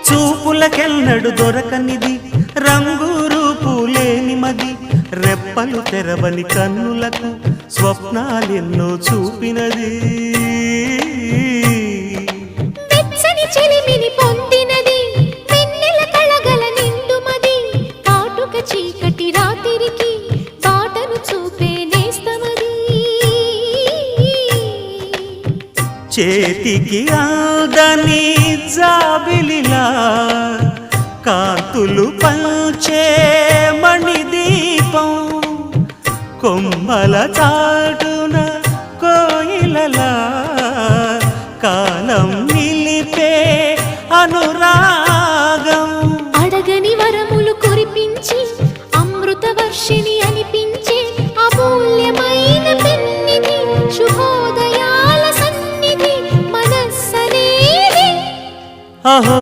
చూపులకెన్నడు దొరకనిది రంగు రూపు లేని మది రెప్పలు తెరవని కన్నులకు స్వప్నాలెన్నో చూపినది వెచ్చని చెలిమిని పొందినది వెన్నెల కళగల నిండుమది కాటుక చీకటి రాత్రికి బాటను చూపే నేస్తమది చేతికి ఆదని జాబిలిలా కాంతులు పంచే మణిదీపం కొమ్మల చాటున కోయిలలా కాలం నిలిపే అనురాగం అడగని వరములు కురిపించి అమృత వర్షిణి అనిపించే అమూల్యమైన పెన్నిధి శుభోదయాల సన్నిధి మనస్సనేది అహో